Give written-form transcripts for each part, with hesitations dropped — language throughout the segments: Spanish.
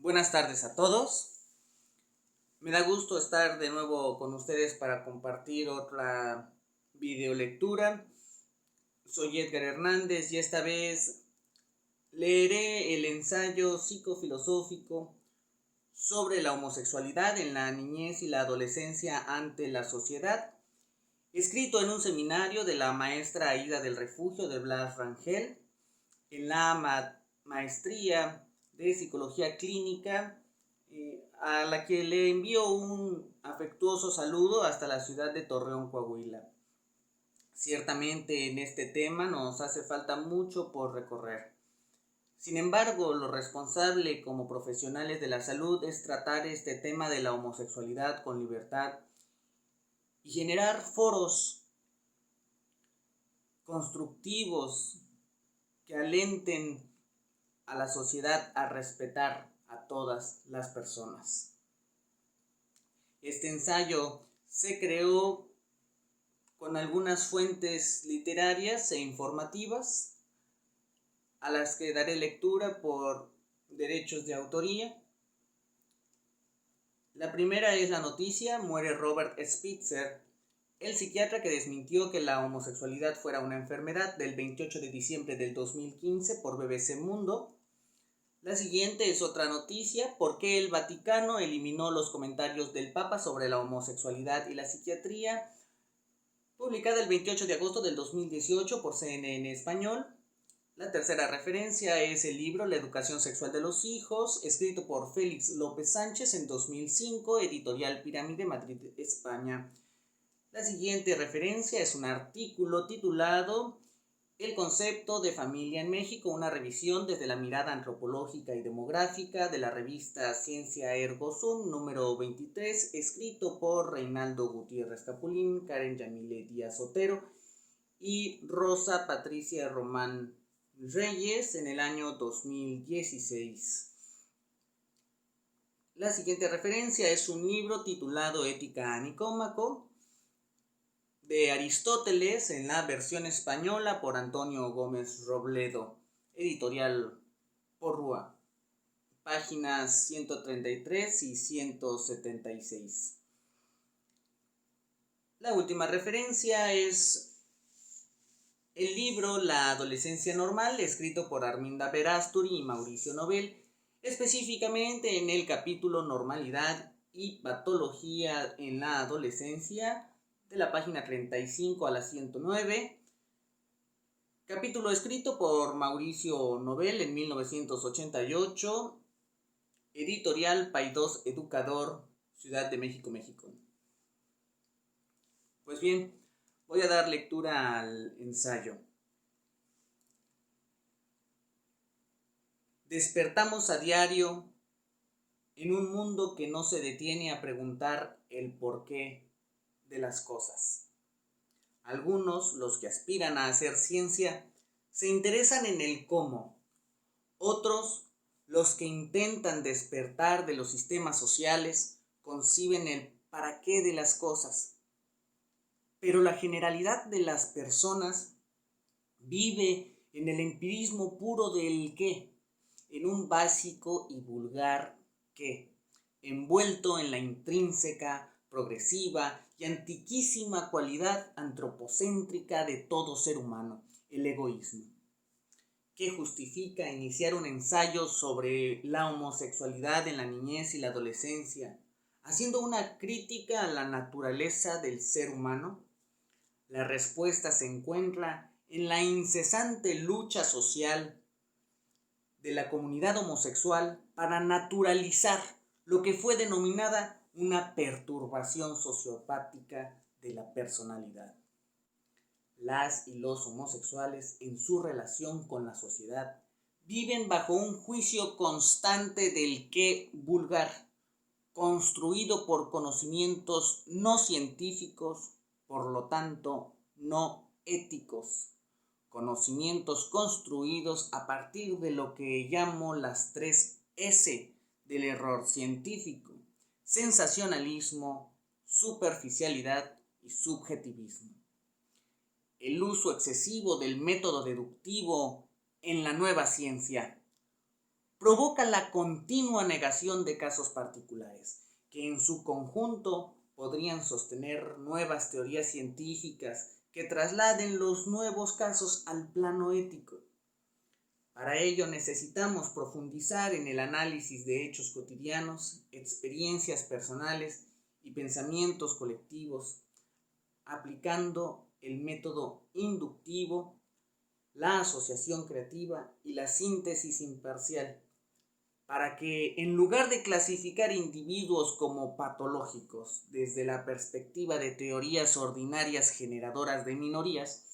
Buenas tardes a todos. Me da gusto estar de nuevo con ustedes para compartir otra videolectura. Soy Edgar Hernández y esta vez leeré el ensayo psicofilosófico sobre la homosexualidad en la niñez y la adolescencia ante la sociedad, escrito en un seminario de la maestra Aida del Refugio de Blas Rangel en la maestría de Psicología Clínica, a la que le envío un afectuoso saludo hasta la ciudad de Torreón, Coahuila. Ciertamente en este tema nos hace falta mucho por recorrer. Sin embargo, lo responsable como profesionales de la salud es tratar este tema de la homosexualidad con libertad y generar foros constructivos que alenten a la sociedad a respetar a todas las personas. Este ensayo se creó con algunas fuentes literarias e informativas a las que daré lectura por derechos de autoría. La primera es la noticia: muere Robert Spitzer, el psiquiatra que desmintió que la homosexualidad fuera una enfermedad, del 28 de diciembre del 2015 por BBC Mundo. La siguiente es otra noticia: ¿por qué el Vaticano eliminó los comentarios del Papa sobre la homosexualidad y la psiquiatría?, publicada el 28 de agosto del 2018 por CNN Español. La tercera referencia es el libro La educación sexual de los hijos, escrito por Félix López Sánchez en 2005, editorial Pirámide, Madrid, España. La siguiente referencia es un artículo titulado El concepto de familia en México, una revisión desde la mirada antropológica y demográfica, de la revista Ciencia Ergo Sum, número 23, escrito por Reinaldo Gutiérrez Capulín, Karen Yamile Díaz Otero y Rosa Patricia Román Reyes en el año 2016. La siguiente referencia es un libro titulado Ética a Nicómaco, de Aristóteles, en la versión española por Antonio Gómez Robledo, editorial Porrúa, páginas 133 y 176. La última referencia es el libro La adolescencia normal, escrito por Arminda Verástegui y Mauricio Nobel, específicamente en el capítulo Normalidad y Patología en la Adolescencia, de la página 35 a la 109, capítulo escrito por Mauricio Nobel en 1988, editorial Paidós Educador, Ciudad de México, México. Pues bien, voy a dar lectura al ensayo. Despertamos a diario en un mundo que no se detiene a preguntar el porqué de las cosas. Algunos, los que aspiran a hacer ciencia, se interesan en el cómo. Otros, los que intentan despertar de los sistemas sociales, conciben el para qué de las cosas. Pero la generalidad de las personas vive en el empirismo puro del qué, en un básico y vulgar qué, envuelto en la intrínseca, progresiva y antiquísima cualidad antropocéntrica de todo ser humano, el egoísmo, que justifica iniciar un ensayo sobre la homosexualidad en la niñez y la adolescencia, haciendo una crítica a la naturaleza del ser humano. La respuesta se encuentra en la incesante lucha social de la comunidad homosexual para naturalizar lo que fue denominada una perturbación sociopática de la personalidad. Las y los homosexuales, en su relación con la sociedad, viven bajo un juicio constante del qué vulgar, construido por conocimientos no científicos, por lo tanto no éticos, conocimientos construidos a partir de lo que llamo las 3 S del error científico: sensacionalismo, superficialidad y subjetivismo. El uso excesivo del método deductivo en la nueva ciencia, provoca la continua negación de casos particulares, que en su conjunto podrían sostener nuevas teorías científicas que trasladen los nuevos casos al plano ético. Para ello necesitamos profundizar en el análisis de hechos cotidianos, experiencias personales y pensamientos colectivos, aplicando el método inductivo, la asociación creativa y la síntesis imparcial, para que en lugar de clasificar individuos como patológicos desde la perspectiva de teorías ordinarias generadoras de minorías,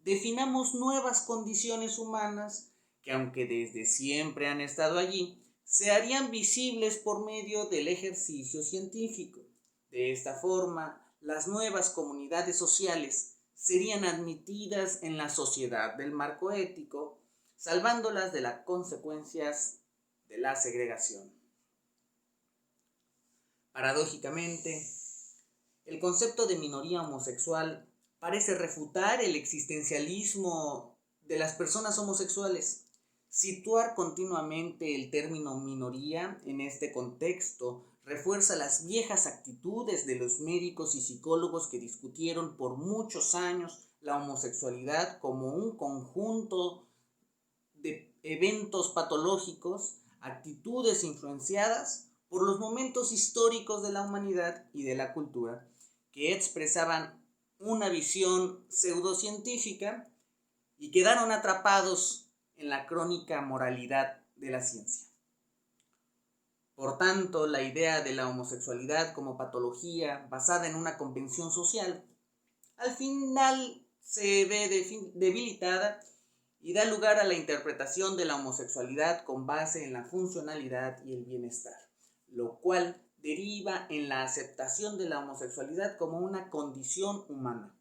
definamos nuevas condiciones humanas que, aunque desde siempre han estado allí, se harían visibles por medio del ejercicio científico. De esta forma, las nuevas comunidades sociales serían admitidas en la sociedad del marco ético, salvándolas de las consecuencias de la segregación. Paradójicamente, el concepto de minoría homosexual parece refutar el existencialismo de las personas homosexuales. Situar continuamente el término minoría en este contexto refuerza las viejas actitudes de los médicos y psicólogos que discutieron por muchos años la homosexualidad como un conjunto de eventos patológicos, actitudes influenciadas por los momentos históricos de la humanidad y de la cultura, que expresaban una visión pseudocientífica y quedaron atrapados en la crónica moralidad de la ciencia. Por tanto, la idea de la homosexualidad como patología basada en una convención social, al final se ve debilitada y da lugar a la interpretación de la homosexualidad con base en la funcionalidad y el bienestar, lo cual deriva en la aceptación de la homosexualidad como una condición humana.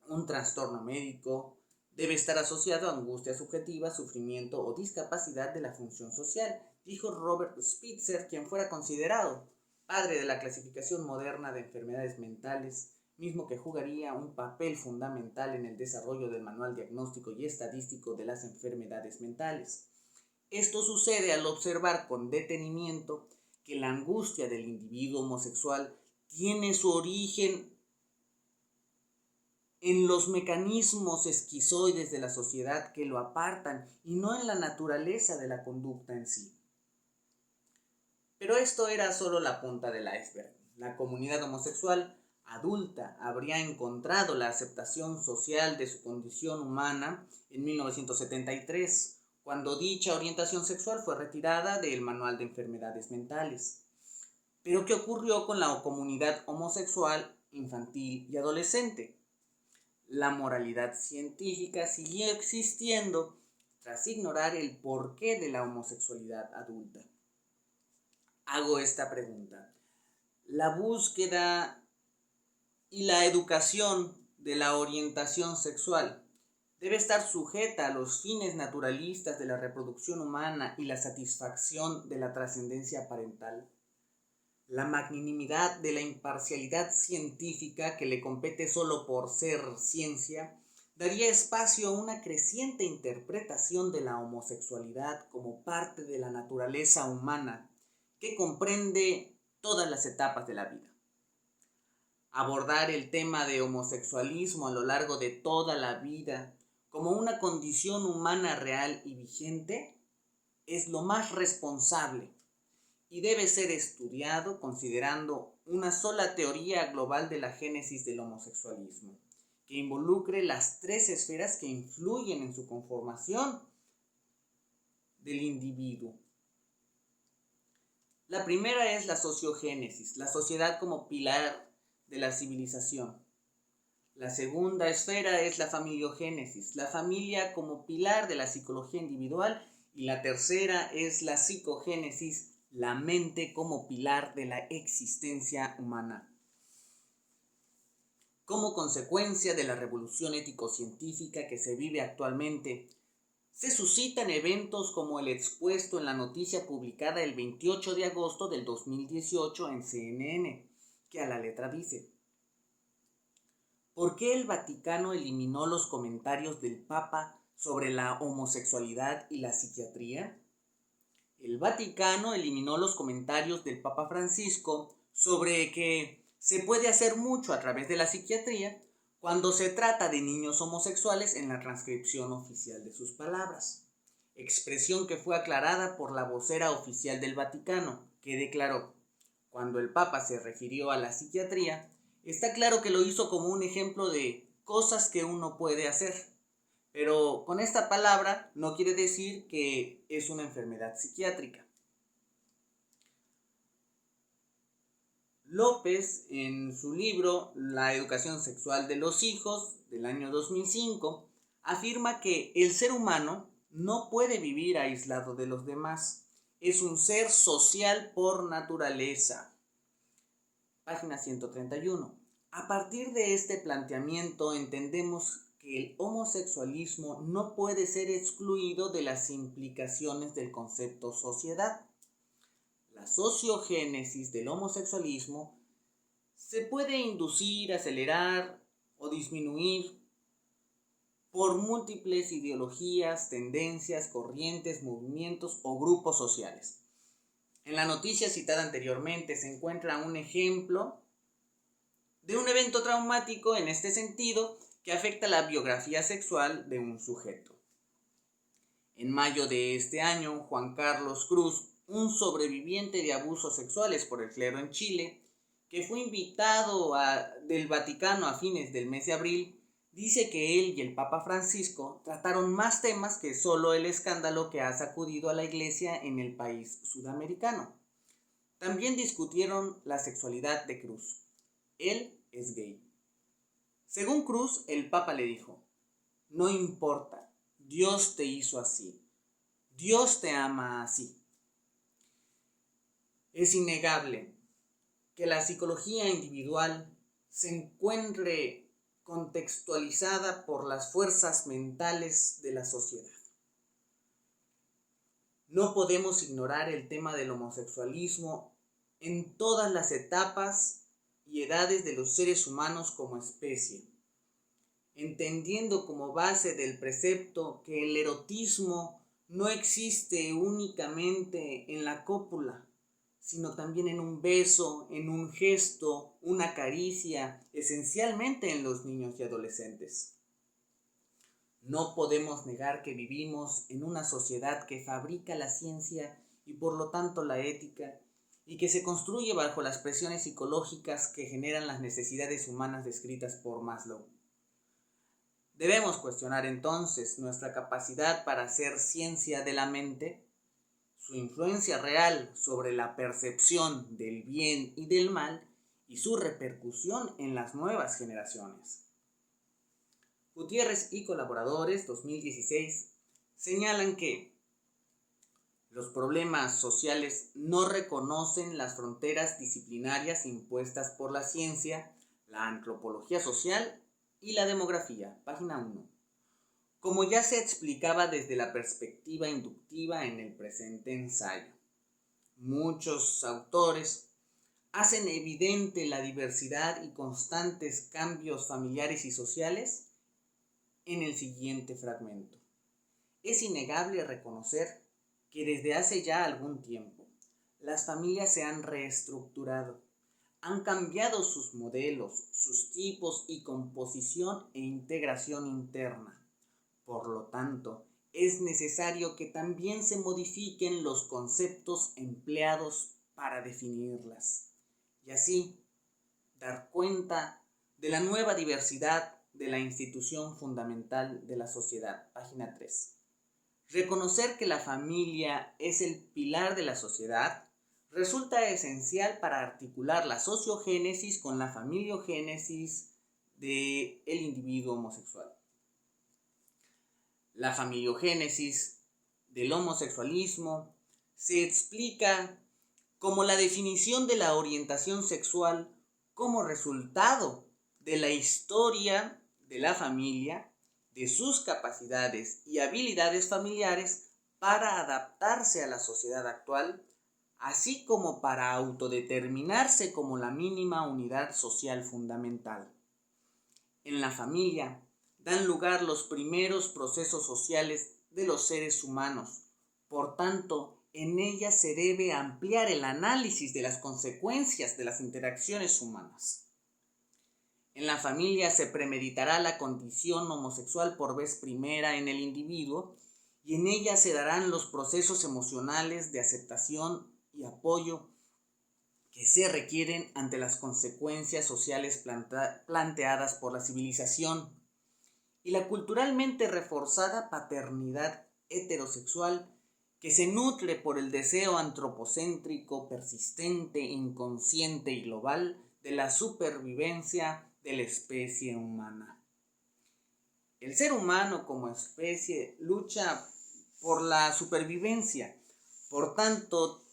Un trastorno médico debe estar asociado a angustia subjetiva, sufrimiento o discapacidad de la función social, dijo Robert Spitzer, quien fuera considerado padre de la clasificación moderna de enfermedades mentales, mismo que jugaría un papel fundamental en el desarrollo del manual diagnóstico y estadístico de las enfermedades mentales. Esto sucede al observar con detenimiento que la angustia del individuo homosexual tiene su origen en los mecanismos esquizoides de la sociedad que lo apartan y no en la naturaleza de la conducta en sí. Pero esto era solo la punta del iceberg. La comunidad homosexual adulta habría encontrado la aceptación social de su condición humana en 1973, cuando dicha orientación sexual fue retirada del manual de enfermedades mentales. Pero ¿qué ocurrió con la comunidad homosexual infantil y adolescente? La moralidad científica siguió existiendo tras ignorar el porqué de la homosexualidad adulta. Hago esta pregunta. ¿La búsqueda y la educación de la orientación sexual debe estar sujeta a los fines naturalistas de la reproducción humana y la satisfacción de la trascendencia parental? La magnanimidad de la imparcialidad científica que le compete solo por ser ciencia daría espacio a una creciente interpretación de la homosexualidad como parte de la naturaleza humana que comprende todas las etapas de la vida. Abordar el tema de homosexualismo a lo largo de toda la vida como una condición humana real y vigente es lo más responsable y debe ser estudiado considerando una sola teoría global de la génesis del homosexualismo, que involucre las tres esferas que influyen en su conformación del individuo. La primera es la sociogénesis, la sociedad como pilar de la civilización. La segunda esfera es la familiogénesis, la familia como pilar de la psicología individual. Y la tercera es la psicogénesis, la mente como pilar de la existencia humana. Como consecuencia de la revolución ético-científica que se vive actualmente, se suscitan eventos como el expuesto en la noticia publicada el 28 de agosto del 2018 en CNN, que a la letra dice: ¿por qué el Vaticano eliminó los comentarios del Papa sobre la homosexualidad y la psiquiatría? el Vaticano eliminó los comentarios del Papa Francisco sobre que se puede hacer mucho a través de la psiquiatría cuando se trata de niños homosexuales en la transcripción oficial de sus palabras, expresión que fue aclarada por la vocera oficial del Vaticano, que declaró: cuando el Papa se refirió a la psiquiatría, está claro que lo hizo como un ejemplo de cosas que uno puede hacer, pero con esta palabra no quiere decir que es una enfermedad psiquiátrica. López, en su libro La educación sexual de los hijos, del año 2005, afirma que el ser humano no puede vivir aislado de los demás. Es un ser social por naturaleza. Página 131. A partir de este planteamiento entendemos que el homosexualismo no puede ser excluido de las implicaciones del concepto sociedad. La sociogénesis del homosexualismo se puede inducir, acelerar o disminuir por múltiples ideologías, tendencias, corrientes, movimientos o grupos sociales. En la noticia citada anteriormente se encuentra un ejemplo de un evento traumático en este sentido que afecta la biografía sexual de un sujeto. En mayo de este año, Juan Carlos Cruz, un sobreviviente de abusos sexuales por el clero en Chile, que fue invitado del Vaticano a fines del mes de abril, dice que él y el Papa Francisco trataron más temas que solo el escándalo que ha sacudido a la Iglesia en el país sudamericano. También discutieron la sexualidad de Cruz. Él es gay. Según Cruz, el Papa le dijo: no importa, Dios te hizo así, Dios te ama así. Es innegable que la psicología individual se encuentre contextualizada por las fuerzas mentales de la sociedad. No podemos ignorar el tema del homosexualismo en todas las etapas y edades de los seres humanos como especie, entendiendo como base del precepto que el erotismo no existe únicamente en la cópula, sino también en un beso, en un gesto, una caricia, esencialmente en los niños y adolescentes. No podemos negar que vivimos en una sociedad que fabrica la ciencia y por lo tanto la ética, y que se construye bajo las presiones psicológicas que generan las necesidades humanas descritas por Maslow. Debemos cuestionar entonces nuestra capacidad para hacer ciencia de la mente, su influencia real sobre la percepción del bien y del mal y su repercusión en las nuevas generaciones. Gutiérrez y colaboradores, 2016, señalan que los problemas sociales no reconocen las fronteras disciplinarias impuestas por la ciencia, la antropología social y la demografía. Página 1. Como ya se explicaba desde la perspectiva inductiva en el presente ensayo, muchos autores hacen evidente la diversidad y constantes cambios familiares y sociales en el siguiente fragmento. Es innegable reconocer que desde hace ya algún tiempo las familias se han reestructurado, han cambiado sus modelos, sus tipos y composición e integración interna. Por lo tanto, es necesario que también se modifiquen los conceptos empleados para definirlas y así dar cuenta de la nueva diversidad de la institución fundamental de la sociedad. Página 3. Reconocer que la familia es el pilar de la sociedad resulta esencial para articular la sociogénesis con la familiogénesis del individuo homosexual. La familiogénesis del homosexualismo se explica como la definición de la orientación sexual como resultado de la historia de la familia, de sus capacidades y habilidades familiares para adaptarse a la sociedad actual, así como para autodeterminarse como la mínima unidad social fundamental. En la familia dan lugar los primeros procesos sociales de los seres humanos. Por tanto, en ella se debe ampliar el análisis de las consecuencias de las interacciones humanas. En la familia se premeditará la condición homosexual por vez primera en el individuo y en ella se darán los procesos emocionales de aceptación y apoyo que se requieren ante las consecuencias sociales planteadas por la civilización y la culturalmente reforzada paternidad heterosexual que se nutre por el deseo antropocéntrico, persistente, inconsciente y global de la supervivencia de la especie humana. El ser humano como especie lucha por la supervivencia, por tanto,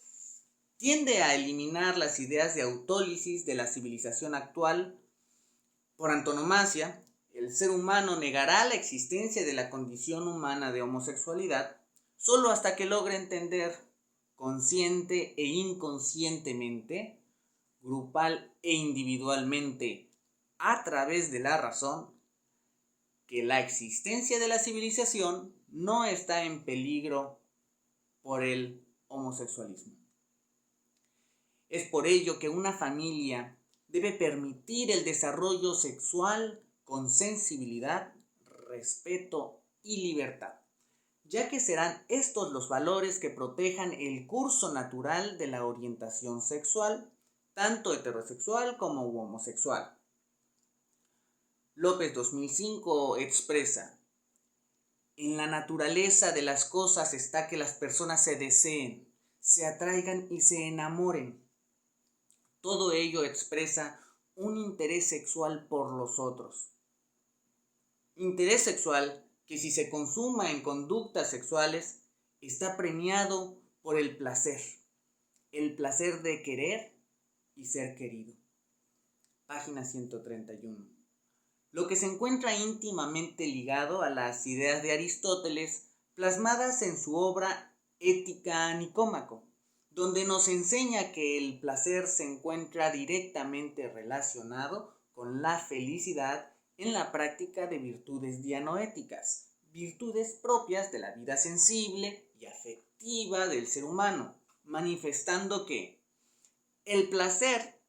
tiende a eliminar las ideas de autólisis de la civilización actual. Por antonomasia, el ser humano negará la existencia de la condición humana de homosexualidad solo hasta que logre entender, consciente e inconscientemente, grupal e individualmente, a través de la razón, que la existencia de la civilización no está en peligro por el homosexualismo. Es por ello que una familia debe permitir el desarrollo sexual con sensibilidad, respeto y libertad, ya que serán estos los valores que protejan el curso natural de la orientación sexual, tanto heterosexual como homosexual. López 2005 expresa: en la naturaleza de las cosas está que las personas se deseen, se atraigan y se enamoren. Todo ello expresa un interés sexual por los otros. Interés sexual que, si se consuma en conductas sexuales, está premiado por el placer de querer y ser querido. Página 131. Lo que se encuentra íntimamente ligado a las ideas de Aristóteles plasmadas en su obra Ética a Nicómaco, donde nos enseña que el placer se encuentra directamente relacionado con la felicidad en la práctica de virtudes dianoéticas, virtudes propias de la vida sensible y afectiva del ser humano, manifestando que el placer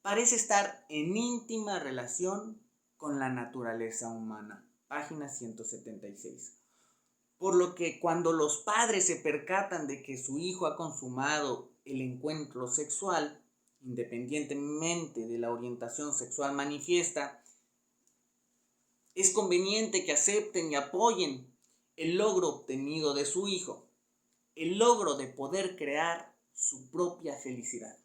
parece estar en íntima relación con la naturaleza humana. Página 176. Por lo que cuando los padres se percatan de que su hijo ha consumado el encuentro sexual, independientemente de la orientación sexual manifiesta, es conveniente que acepten y apoyen el logro obtenido de su hijo, el logro de poder crear su propia felicidad.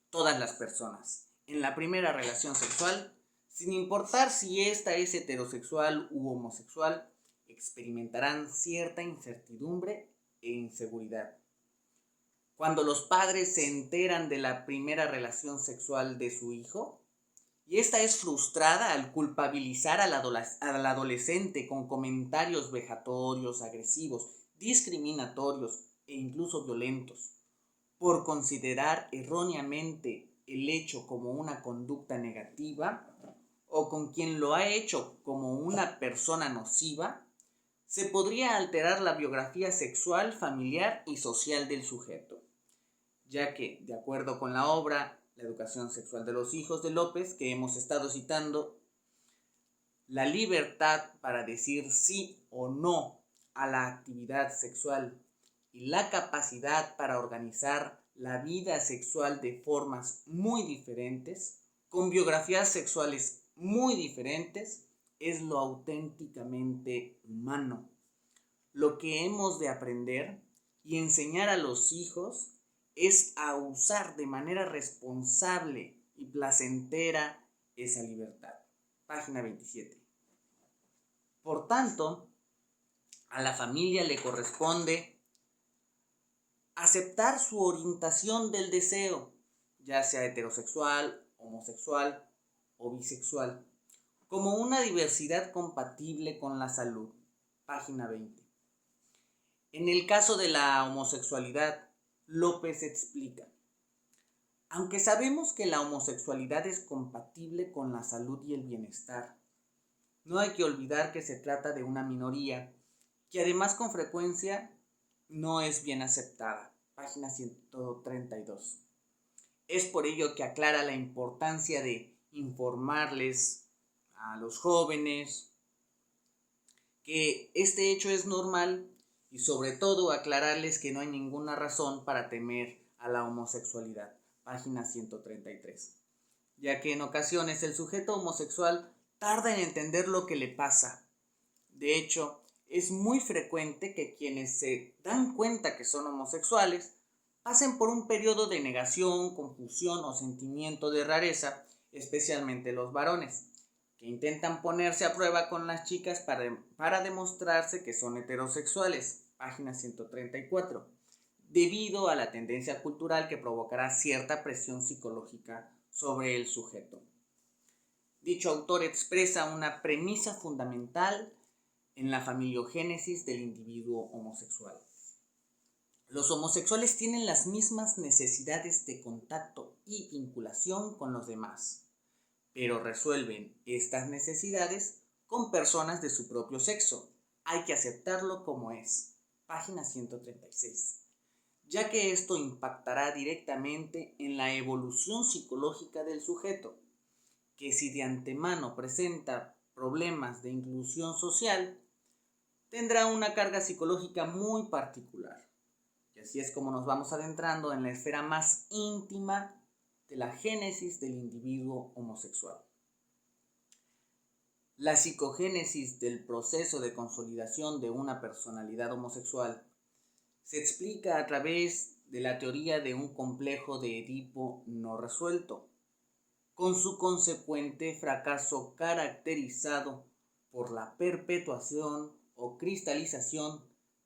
Todas las personas, en la primera relación sexual, sin importar si ésta es heterosexual u homosexual, experimentarán cierta incertidumbre e inseguridad. Cuando los padres se enteran de la primera relación sexual de su hijo, y esta es frustrada al culpabilizar al adolescente con comentarios vejatorios, agresivos, discriminatorios e incluso violentos, por considerar erróneamente el hecho como una conducta negativa, o con quien lo ha hecho como una persona nociva, se podría alterar la biografía sexual, familiar y social del sujeto, ya que, de acuerdo con la obra La educación sexual de los hijos de López, que hemos estado citando, la libertad para decir sí o no a la actividad sexual y la capacidad para organizar la vida sexual de formas muy diferentes, con biografías sexuales muy diferentes, es lo auténticamente humano. Lo que hemos de aprender y enseñar a los hijos es a usar de manera responsable y placentera esa libertad. Página 27. Por tanto, a la familia le corresponde aceptar su orientación del deseo, ya sea heterosexual, homosexual o bisexual, como una diversidad compatible con la salud. Página 20. En el caso de la homosexualidad, López explica: aunque sabemos que la homosexualidad es compatible con la salud y el bienestar, no hay que olvidar que se trata de una minoría que además con frecuencia no es bien aceptada. Página 132. Es por ello que aclara la importancia de informarles a los jóvenes que este hecho es normal y sobre todo aclararles que no hay ninguna razón para temer a la homosexualidad. Página 133. Ya que en ocasiones el sujeto homosexual tarda en entender lo que le pasa. De hecho, es muy frecuente que quienes se dan cuenta que son homosexuales pasen por un periodo de negación, confusión o sentimiento de rareza, especialmente los varones, que intentan ponerse a prueba con las chicas para demostrarse que son heterosexuales. Página 134. Debido a la tendencia cultural que provocará cierta presión psicológica sobre el sujeto. Dicho autor expresa una premisa fundamental en la familiogénesis del individuo homosexual. Los homosexuales tienen las mismas necesidades de contacto y vinculación con los demás, pero resuelven estas necesidades con personas de su propio sexo. Hay que aceptarlo como es. Página 136. Ya que esto impactará directamente en la evolución psicológica del sujeto, que si de antemano presenta problemas de inclusión social, tendrá una carga psicológica muy particular. Y así es como nos vamos adentrando en la esfera más íntima de la génesis del individuo homosexual. La psicogénesis del proceso de consolidación de una personalidad homosexual se explica a través de la teoría de un complejo de Edipo no resuelto, con su consecuente fracaso caracterizado por la perpetuación o cristalización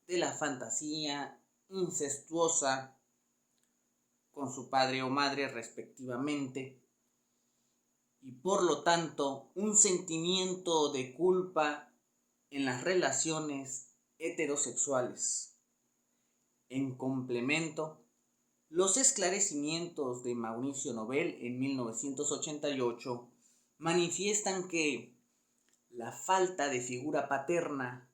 de la fantasía incestuosa con su padre o madre respectivamente, y por lo tanto un sentimiento de culpa en las relaciones heterosexuales. En complemento, los esclarecimientos de Mauricio Nobel en 1988 manifiestan que la falta de figura paterna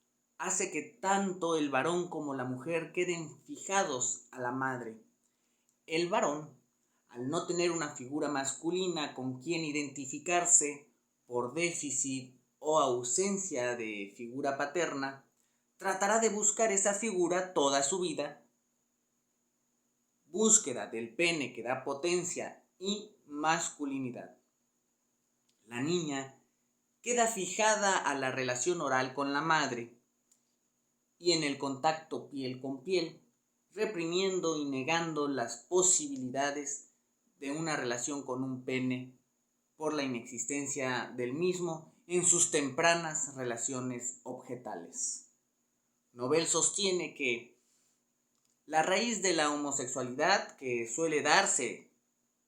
hace que tanto el varón como la mujer queden fijados a la madre. El varón, al no tener una figura masculina con quien identificarse por déficit o ausencia de figura paterna, tratará de buscar esa figura toda su vida. Búsqueda del pene que da potencia y masculinidad. La niña queda fijada a la relación oral con la madre y en el contacto piel con piel, reprimiendo y negando las posibilidades de una relación con un pene por la inexistencia del mismo en sus tempranas relaciones objetales. Nobel sostiene que la raíz de la homosexualidad, que suele darse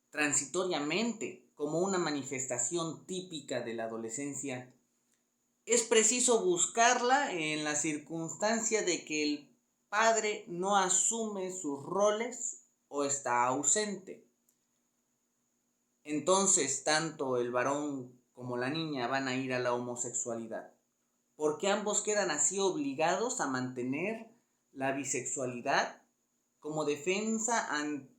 transitoriamente como una manifestación típica de la adolescencia, es preciso buscarla en la circunstancia de que el padre no asume sus roles o está ausente. Entonces, tanto el varón como la niña van a ir a la homosexualidad, porque ambos quedan así obligados a mantener la bisexualidad como defensa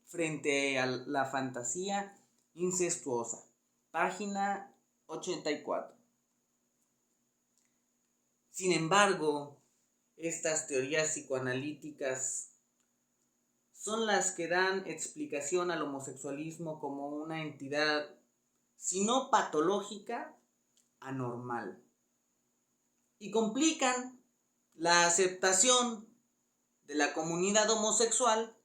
frente a la fantasía incestuosa. Página 84. Sin embargo, estas teorías psicoanalíticas son las que dan explicación al homosexualismo como una entidad, si no patológica, anormal, y complican la aceptación de la comunidad homosexual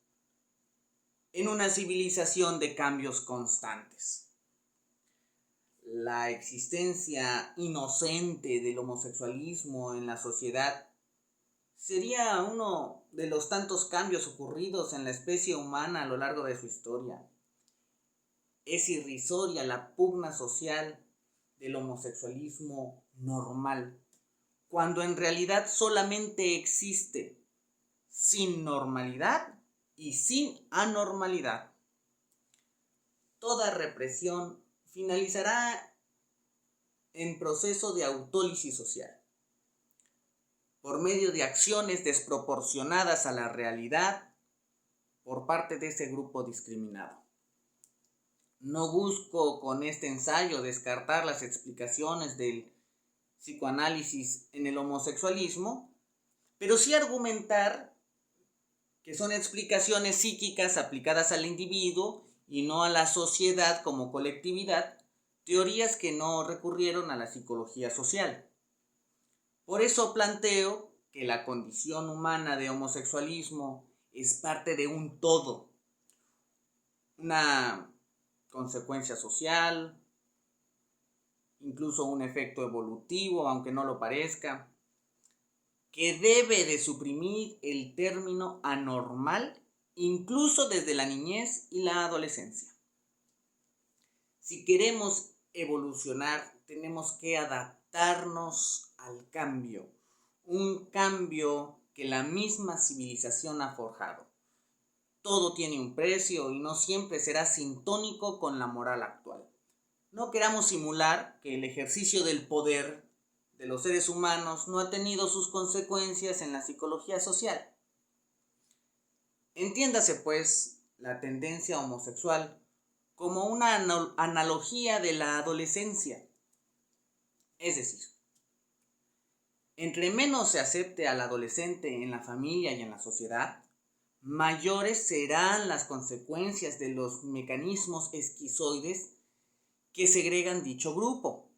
en una civilización de cambios constantes. La existencia inocente del homosexualismo en la sociedad sería uno de los tantos cambios ocurridos en la especie humana a lo largo de su historia. Es irrisoria la pugna social del homosexualismo normal, cuando en realidad solamente existe sin normalidad y sin anormalidad. Toda represión finalizará en proceso de autólisis social. por medio de acciones desproporcionadas a la realidad por parte de ese grupo discriminado. No busco con este ensayo descartar las explicaciones del psicoanálisis en el homosexualismo, pero sí argumentar que son explicaciones psíquicas aplicadas al individuo y no a la sociedad como colectividad, teorías que no recurrieron a la psicología social. Por eso planteo que la condición humana de homosexualismo es parte de un todo, una consecuencia social, incluso un efecto evolutivo, aunque no lo parezca, que debe de suprimir el término anormal, incluso desde la niñez y la adolescencia. Si queremos evolucionar, tenemos que adaptarnos al cambio, un cambio que la misma civilización ha forjado. Todo tiene un precio y no siempre será sintónico con la moral actual. No queramos simular que el ejercicio del poder de los seres humanos no ha tenido sus consecuencias en la psicología social. Entiéndase, pues, la tendencia homosexual como una analogía de la adolescencia. Es decir, entre menos se acepte al adolescente en la familia y en la sociedad, mayores serán las consecuencias de los mecanismos esquizoides que segregan dicho grupo,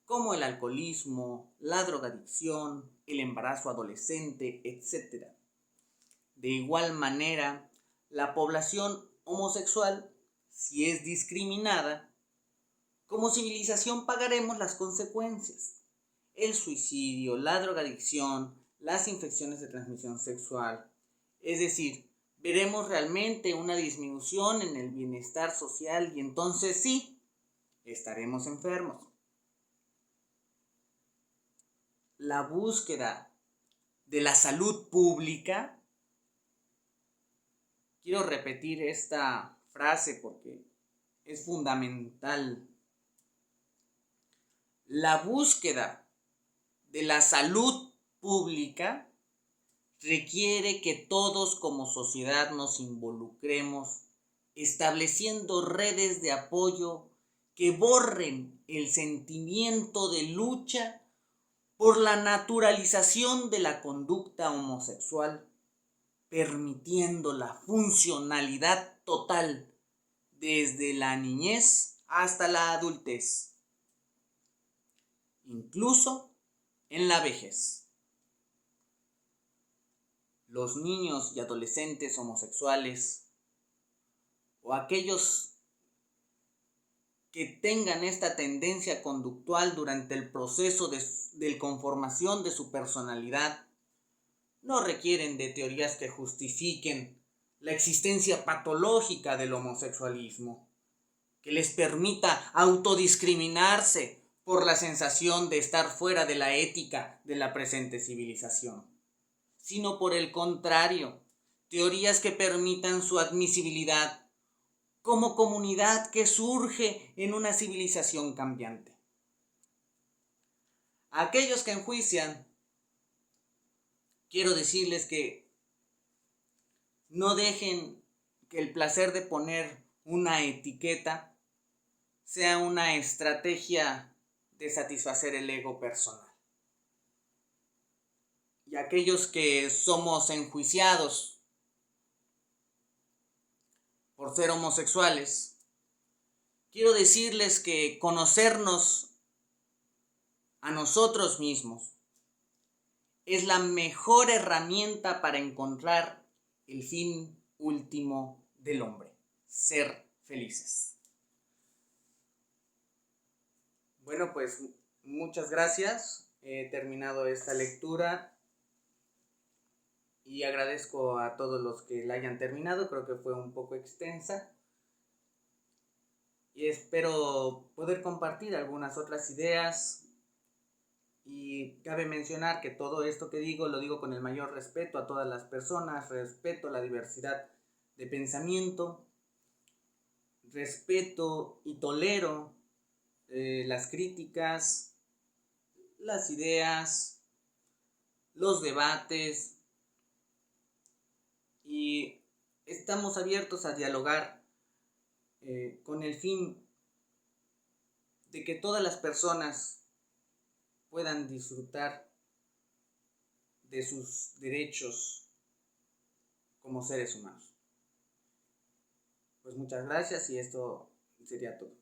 como el alcoholismo, la drogadicción, el embarazo adolescente, etc. De igual manera, la población homosexual, si es discriminada, como civilización pagaremos las consecuencias. El suicidio, la drogadicción, las infecciones de transmisión sexual. Es decir, veremos realmente una disminución en el bienestar social y entonces sí, estaremos enfermos. La búsqueda de la salud pública, quiero repetir esta frase porque es fundamental. La búsqueda de la salud pública requiere que todos como sociedad nos involucremos estableciendo redes de apoyo que borren el sentimiento de lucha por la naturalización de la conducta homosexual, permitiendo la funcionalidad total desde la niñez hasta la adultez, incluso en la vejez. Los niños y adolescentes homosexuales o aquellos que tengan esta tendencia conductual durante el proceso de conformación de su personalidad no requieren de teorías que justifiquen la existencia patológica del homosexualismo, que les permita autodiscriminarse por la sensación de estar fuera de la ética de la presente civilización, sino por el contrario, teorías que permitan su admisibilidad como comunidad que surge en una civilización cambiante. A aquellos que enjuician, quiero decirles que no dejen que el placer de poner una etiqueta sea una estrategia de satisfacer el ego personal. Y aquellos que somos enjuiciados por ser homosexuales, quiero decirles que conocernos a nosotros mismos es la mejor herramienta para encontrar el fin último del hombre, ser felices. Bueno, pues muchas gracias. He terminado esta lectura y agradezco a todos los que la hayan terminado. Creo que fue un poco extensa y espero poder compartir algunas otras ideas. Y cabe mencionar que todo esto que digo lo digo con el mayor respeto a todas las personas, respeto la diversidad de pensamiento, respeto y tolero las críticas, las ideas, los debates y estamos abiertos a dialogar con el fin de que todas las personas puedan disfrutar de sus derechos como seres humanos. Pues muchas gracias y esto sería todo.